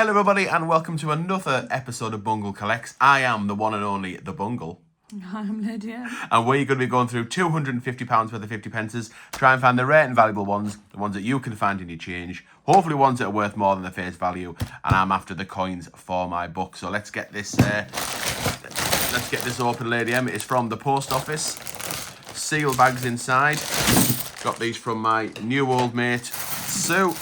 Hello everybody and welcome to another episode of Bungle Collects. I am the one and only The Bungle. I'm Lydia. And we're going to be going through £250 worth of 50 pences, try and find the rare and valuable ones, the ones that you can find in your change, hopefully ones that are worth more than the face value, and I'm after the coins for my book. So let's get this open, Lady M. It's from the post office. Seal bags inside. Got these from my new old mate, Sue.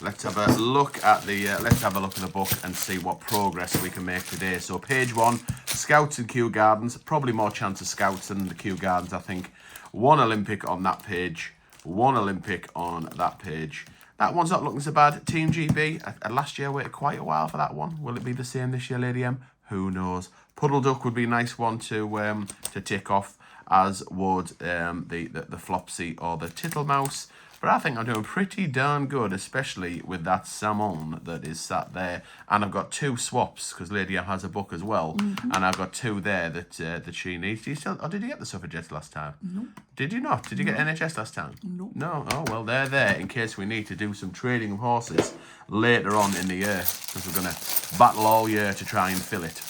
Let's have a look at the book and see what progress we can make today. So page 1, Scouts and Kew Gardens. Probably more chance of Scouts than the Kew Gardens, I think. 1 Olympic on that page. 1 Olympic on that page. That one's not looking so bad. Team GB. Last year I waited quite a while for that one. Will it be the same this year, Lady M? Who knows? Puddle Duck would be a nice one to tick off, as would the Flopsy or the Tittlemouse. But I think I'm doing pretty darn good, especially with that salmon that is sat there. And I've got 2 swaps, because Lady M has a book as well. Mm-hmm. And I've got 2 there that she needs. Did you get the suffragettes last time? Nope. Did you not? Did you get NHS last time? Nope. No? Oh, well, they're there in case we need to do some trading of horses later on in the year. Because we're going to battle all year to try and fill it.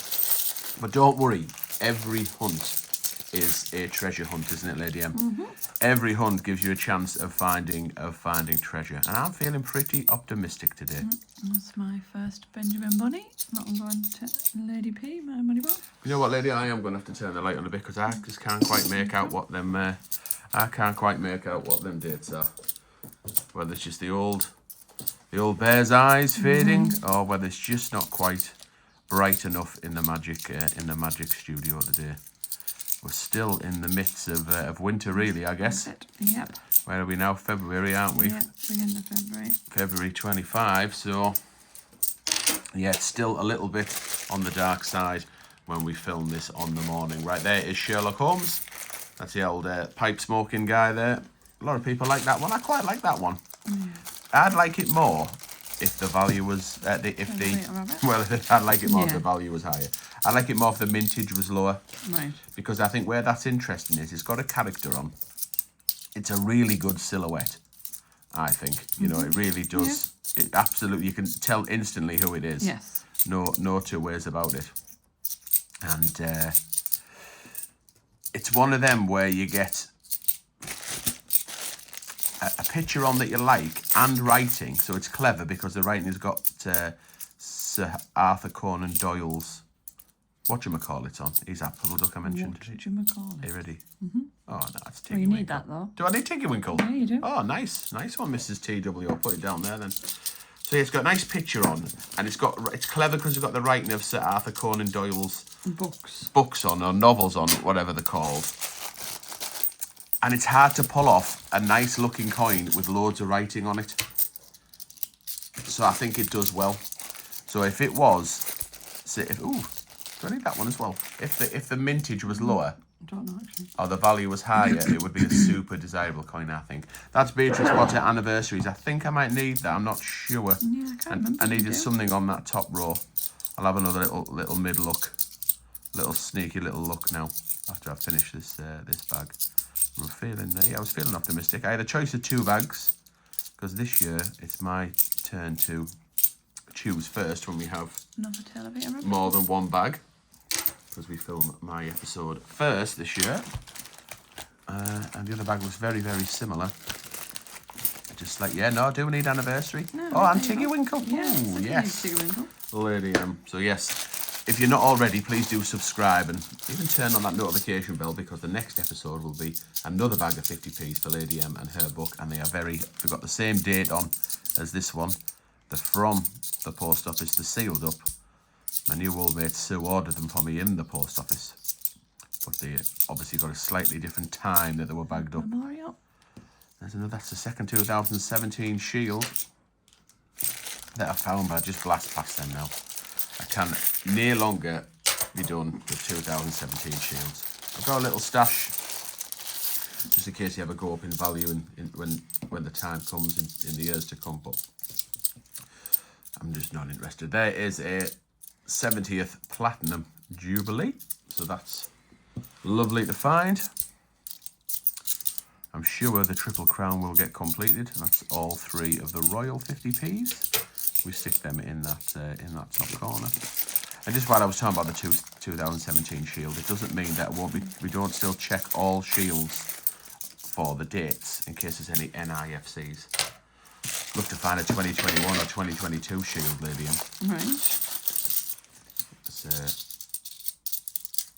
But don't worry, every hunt is a treasure hunt, isn't it, Lady M? Mm-hmm. Every hunt gives you a chance of finding treasure, and I'm feeling pretty optimistic today. That's my first Benjamin Bunny. Not going to Lady P, my money box. You know what, Lady? I am going to have to turn the light on a bit because I just can't quite make out what them. Dates are. Whether it's just the old bear's eyes fading, or whether it's just not quite bright enough in the magic studio today. We're still in the midst of winter, really, I guess. Yep. Where are we now? February, aren't we? Yep, beginning of February. February 25, so... Yeah, it's still a little bit on the dark side when we film this on the morning. Right there is Sherlock Holmes. That's the old pipe-smoking guy there. A lot of people like that one. I quite like that one. Yeah. I'd like it more if the value was... I'd like it more if the value was higher. I like it more if the mintage was lower. Right. Because I think where that's interesting is it's got a character on. It's a really good silhouette, I think. You know, it really does. Yeah. It absolutely, you can tell instantly who it is. Yes. No two ways about it. And it's one of them where you get a picture on that you like and writing. So it's clever because the writing has got Sir Arthur Conan Doyle's whatchamacallit on. He's that Puddle Duck I mentioned. Whatchamacallit. Are you ready? Mm-hmm. Oh, no, it's Tiggy Well, you Winkle. need that, though. Do I need Tiggy Winkle? Yeah, you do. Oh, nice. Nice one, Mrs. TW. I'll put it down there, then. So, yeah, it's got a nice picture on, and it's clever because it's got the writing of Sir Arthur Conan Doyle's books on, or novels on, whatever they're called. And it's hard to pull off a nice-looking coin with loads of writing on it. So I think it does well. So if it was... do I need that one as well? If the mintage was lower, I don't know, actually, or the value was higher, it would be a super desirable coin, I think. That's Beatrice Potter Anniversaries. I think I might need that. I'm not sure. Yeah, I can't remember. I needed something on that top row. I'll have another little mid look, little sneaky little look now after I've finished this bag. I was feeling optimistic. I had a choice of 2 bags because this year it's my turn to choose first when we have more than 1 bag. Because we film my episode first this year. And the other bag was very, very similar. Just like, do we need anniversary? No, and Tiggy Winkle. Yes, ooh, yes. Tiggy Winkle. Lady M. So yes, if you're not already, please do subscribe and even turn on that notification bell because the next episode will be another bag of 50p's for Lady M and her book. And they've got the same date on as this one. They're from the post office. They're sealed up. My new old mate Sue ordered them for me in the post office. But they obviously got a slightly different time that they were bagged up. Memorial. That's the second 2017 shield that I found, but I just blast past them now. I can no longer be done with 2017 shields. I've got a little stash, just in case you ever go up in value when the time comes in the years to come, but I'm just not interested. There is a 70th Platinum Jubilee, so that's lovely to find. I'm sure the Triple Crown will get completed. That's all 3 of the Royal 50p's. We stick them in that top corner. And just while I was talking about the 2017 Shield, it doesn't mean that it won't be. We don't still check all shields for the dates in case there's any NIFCs. Look to find a 2021 or 2022 Shield, Lydian. Right.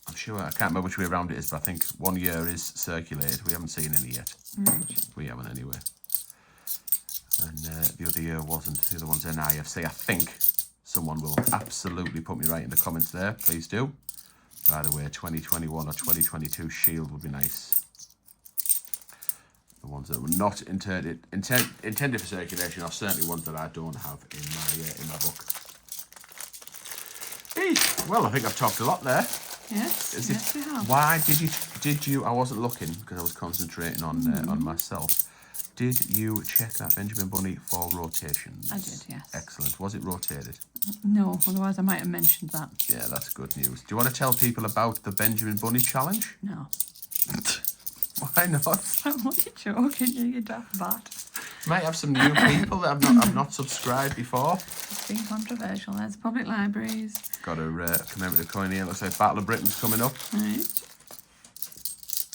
I'm sure, I can't remember which way around it is, but I think 1 year is circulated. We haven't seen any yet. Right. We haven't anyway. And the other year wasn't. The other one's NIFC. I think someone will absolutely put me right in the comments there. Please do. By the way, 2021 or 2022 Shield would be nice. The ones that were not intended for circulation are certainly ones that I don't have in my book. Well, I think I've talked a lot there. Yes, yes, we have. Why did you? I wasn't looking because I was concentrating on myself. Did you check that Benjamin Bunny for rotations? I did, yes. Excellent. Was it rotated? No, otherwise I might have mentioned that. Yeah, that's good news. Do you want to tell people about the Benjamin Bunny challenge? No. Why not? I'm only joking, you daft bat. Might have some new people that have not subscribed before. It's been controversial. There's public libraries. Got a commemorative coin here. Looks like Battle of Britain's coming up. Right.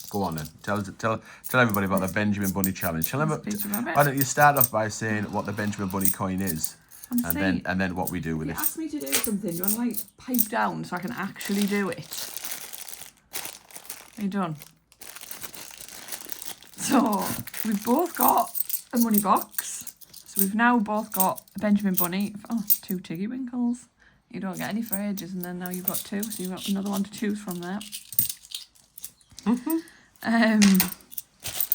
Go on then. Tell everybody about the Benjamin Bunny challenge. Why don't you start off by saying what the Benjamin Bunny coin is, and then what we do with it. You asked me to do something. You want to like pipe down so I can actually do it? Are you done? So we've both got a money box. So we've now both got a Benjamin Bunny. Oh, 2 Tiggy Winkles. You don't get any for ages, and then now you've got 2, so you've got another one to choose from there.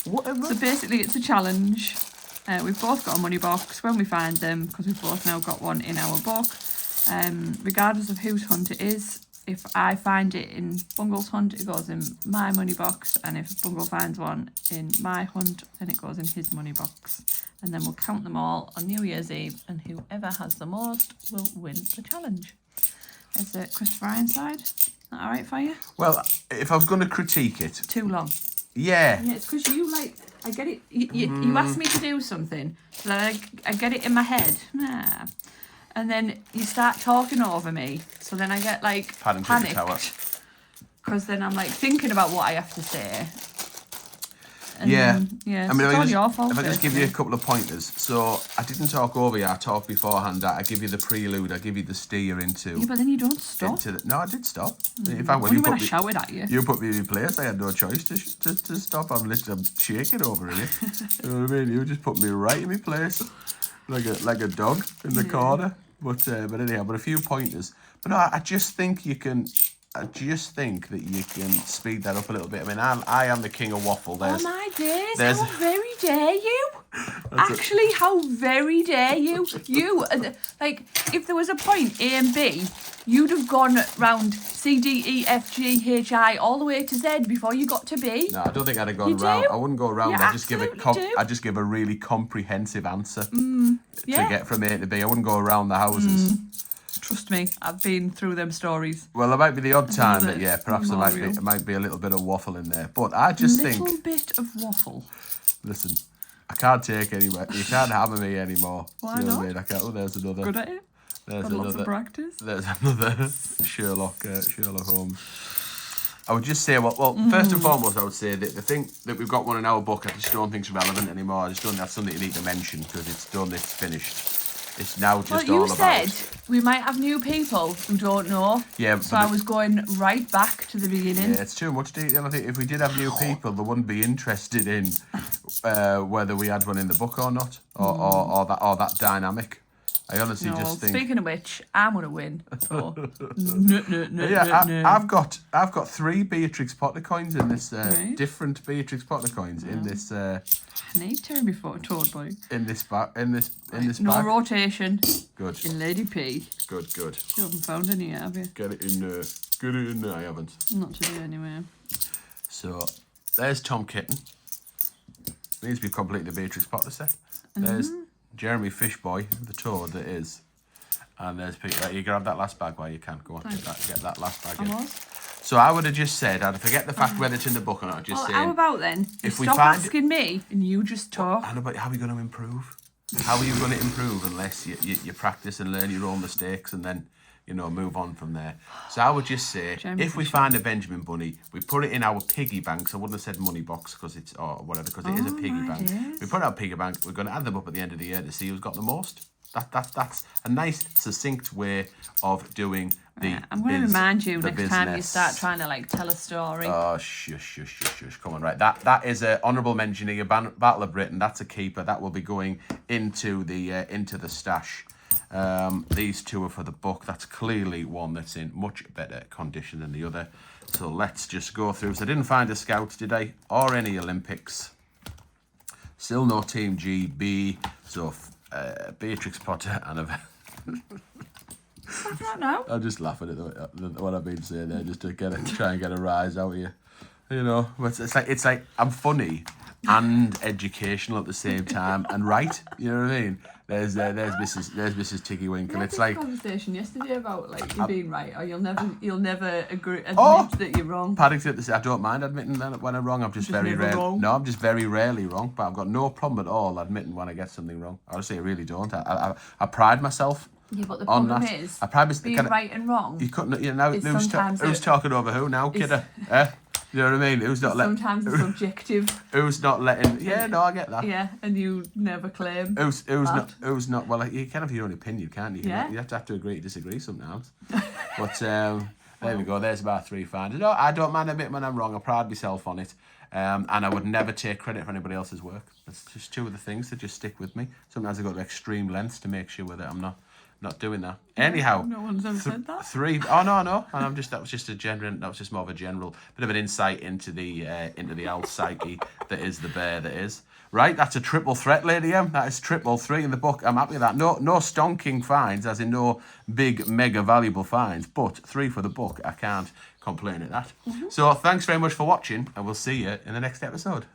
Whatever. So basically it's a challenge. We've both got a money box when we find them, because we've both now got one in our book. Regardless of whose hunt it is, if I find it in Bungle's hunt, it goes in my money box, and if Bungle finds one in my hunt, then it goes in his money box. And then we'll count them all on New Year's Eve, and whoever has the most will win the challenge. There's a Christopher Ironside. Is that alright for you? Well, if I was going to critique it... Too long. Yeah. Yeah, it's because you like... I get it... You ask me to do something, so I get it in my head. Nah. And then you start talking over me, so then I get like panicked. Because then I'm like thinking about what I have to say. And yeah. Yeah, I mean, it's all your fault. If I just give you a couple of pointers. So I didn't talk over you, I talked beforehand. I give you the prelude, I give you the steer into... Yeah, but then you don't stop. No, I did stop. In fact, Only when I shouted at you. You put me in place, I had no choice to stop. I'm shaking over here. You know what I mean? You just put me right in my place. Like a dog in the corner. But anyhow, but a few pointers. But no, I just think you can... I just think that you can speed that up a little bit. I mean, I am the king of waffle. Oh my days, how very dare you? Actually, how very dare you? You, like, if there was a point, A and B, you'd have gone round C, D, E, F, G, H, I, all the way to Z before you got to B. No, I don't think I'd have gone round. I wouldn't go round. I'd just give a really comprehensive answer to get from A to B. I wouldn't go around the houses. Trust me, I've been through them stories. Well, there might be the odd time that, yeah, perhaps there might be a little bit of waffle in there. But I just think... A little bit of waffle. Listen, I can't take any... You can't hammer me anymore. Why not? I mean? Oh, there's another... Good at it. There's another... Lots of practice. There's another Sherlock Holmes. I would just say, well, first and foremost, I would say that the thing that we've got one in our book, I just don't think is relevant anymore. I just don't think that's something you need to mention because it's done, it's finished. It's now just all about... Well, you said we might have new people who don't know. Yeah. So I was going right back to the beginning. Yeah, it's too much detail. I think if we did have new people, they wouldn't be interested in whether we had one in the book or not, or that dynamic. I honestly just think... Speaking of which, I'm going to win. So. I've got 3 Beatrix Potter coins in this, different Beatrix Potter coins in this... I need to be told, boy. In this bag. No rotation. Good. In Lady P. Good. You haven't found any yet, have you? Get it in there. Get it in there. I haven't. Not today, anyway. So, there's Tom Kitten. Needs to be completed the Beatrix Potter set. There's Jeremy Fishboy, the toad that is. And there's Peter. You grab that last bag while you can. Go on, get that last bag in. So I would have just said, I'd forget the fact whether it's in the book or not. Just Well, saying. how about then? If we Stop find asking me and you just talk. And about how are you going to improve? How are you going to improve unless you practice and learn your own mistakes and then, move on from there? So I would just say, if we find a Benjamin Bunny, we put it in our piggy banks. I wouldn't have said money box because it's, or whatever, because it is a piggy bank. We put it in our piggy bank. We're going to add them up at the end of the year to see who's got the most. That's a nice, succinct way of doing the I'm going to remind you next time you business. start trying to tell a story. Oh, shush. Come on, right. That is an honourable mention of your Battle of Britain. That's a keeper. That will be going into the stash. These two are for the book. That's clearly one that's in much better condition than the other. So let's just go through. So I didn't find a Scouts today or any Olympics. Still no Team GB. So Beatrix Potter and a... I don't know. I'm just laughing at what I've been saying there, just to try and get a rise out of you. But it's like I'm funny and educational at the same time, and right. You know what I mean? There's Mrs. Tiggy Winkle. It's like conversation yesterday about you being right, or you'll never agree admit that you're wrong. Paddington. I don't mind admitting when I'm wrong. I'm just very rarely wrong. No, I'm just very rarely wrong. But I've got no problem at all admitting when I get something wrong. Honestly, I really don't. I pride myself. Yeah, but the problem is being right and wrong. You couldn't. Who's talking over who now, kiddo? You know what I mean? Who's not sometimes it's subjective. Who's not letting? Yeah, no, I get that. Yeah, and you never claim. Who's not? Well, you can have your own opinion, can't you? Yeah. You have to agree to disagree sometimes. But there we go. There's about 3 finders. No, I don't mind admitting when I'm wrong. I pride myself on it. And I would never take credit for anybody else's work. That's just two of the things that just stick with me. Sometimes I go to extreme lengths to make sure that I'm not doing that. Anyhow, no one's ever said that. 3. Oh no. And that was just more of a general bit of an insight into the old psyche that is the bear that is. Right, that's a triple threat, Lady M. That is 333 in the book. I'm happy with that. No stonking finds, as in no big mega valuable finds, but 3 for the book. I can't complain at that. So thanks very much for watching, and we'll see you in the next episode.